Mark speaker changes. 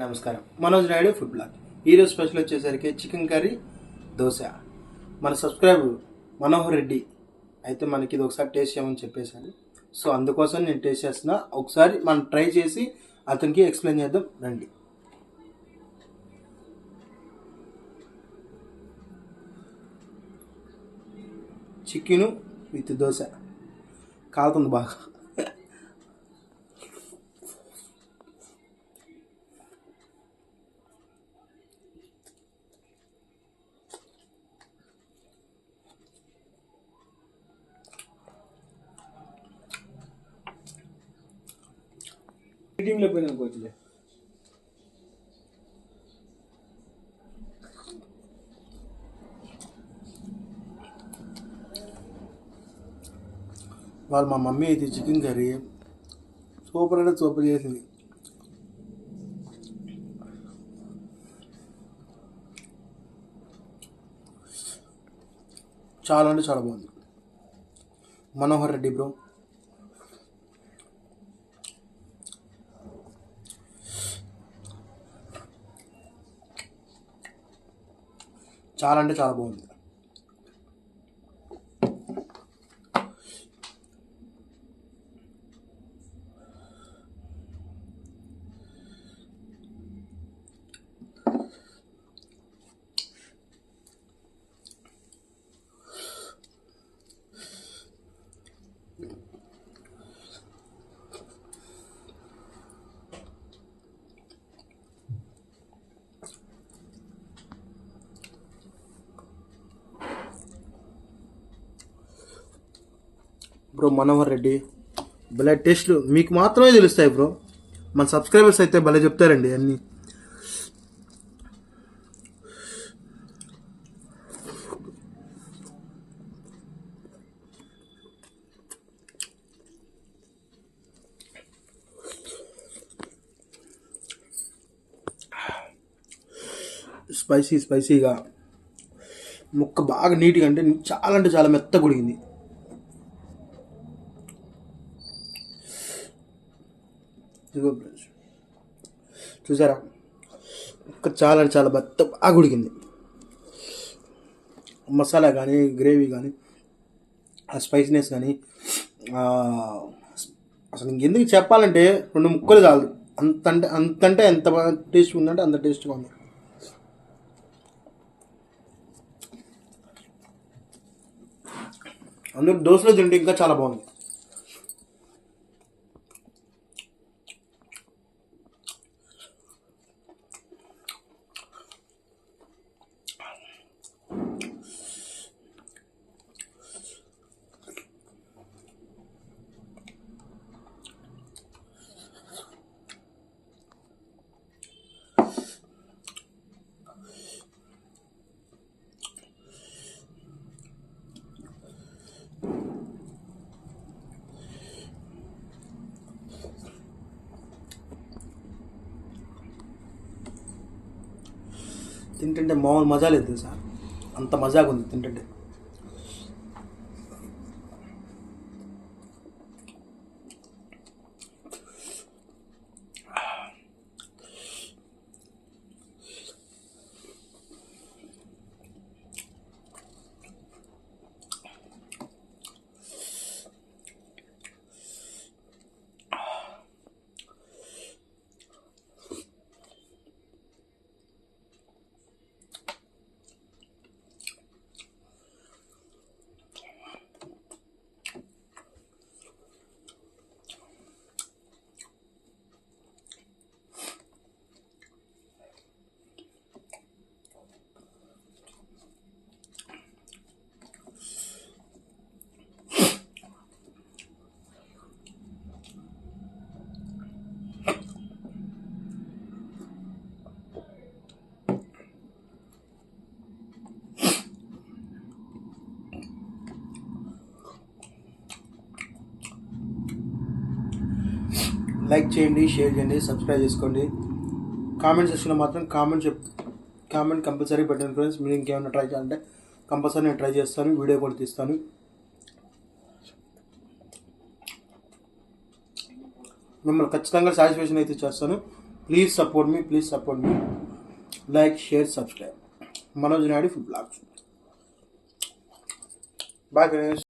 Speaker 1: నమస్కారం. Manoj Naidu food blog. ఈరోజు special వచ్చేసరికి చికెన్ కర్రీ దోశ. మన సబ్స్క్రైబ్ మనోహర్ రెడ్డి అయితే మనకి ఇది ఒకసారి టేస్ట్ చేయమని చెప్పేశాను. సో అందుకోసం నేను టేస్ట్ చేస్తున్నా. ఒకసారి మనం ట్రై చేసి అతనికి ఎక్స్ప్లెయిన్ చేద్దాం రండి. చికెను విత్ దోశ కాలుతుంది బాగా. మీటింగ్లో పోయిన కోచ్లే వాళ్ళు మా మమ్మీ అయితే చికెన్ కర్రీ సూపర్ అంటే సూపర్ చేసింది. చాలా అంటే చాలా బాగుంది. మనోహర్ రెడ్డి బ్రో, చాలా అంటే చాలా బాగుంది. బ్రో మనోహర్ రెడ్డి భలే టేస్ట్లు మీకు మాత్రమే తెలుస్తాయి బ్రో. మన సబ్స్క్రైబర్స్ అయితే భలే చెప్తారండి అన్నీ. స్పైసీగా ముక్క బాగా నీట్గా అంటే చాలా మెత్తగా ఉడికింది. చూసారా, ముక్క చాలా బాగా ఉడికింది. మసాలా కానీ గ్రేవీ కానీ ఆ స్పైసీనెస్ కానీ అసలు ఇంకెందుకు చెప్పాలంటే 2 ముక్కలు చాలు. అంతంటే ఎంత టేస్ట్ ఉందంటే అంత టేస్ట్గా ఉంది. అందులో దోశలో తింటే ఇంకా చాలా బాగుంది. తింటుంటే మామూలు మజా లేదు తెలుసా, అంత మజాగా ఉంది తింటుంటే. లైక్ చేయండి, షేర్ చేయండి, సబ్స్క్రైబ్ చేసుకోండి. కామెంట్ సెక్షన్లో మాత్రం కామెంట్ కంపల్సరీ పెట్టండి ఫ్రెండ్స్. మీరు ఇంకేమైనా ట్రై చేయాలంటే కంపల్సరీ నేను ట్రై చేస్తాను, వీడియో కూడా తీస్తాను. మిమ్మల్ని ఖచ్చితంగా సాటిస్ఫాక్షన్ అయితే చేస్తాను. Please support me like share subscribe Manoj Naidu food blogs. Bye friends.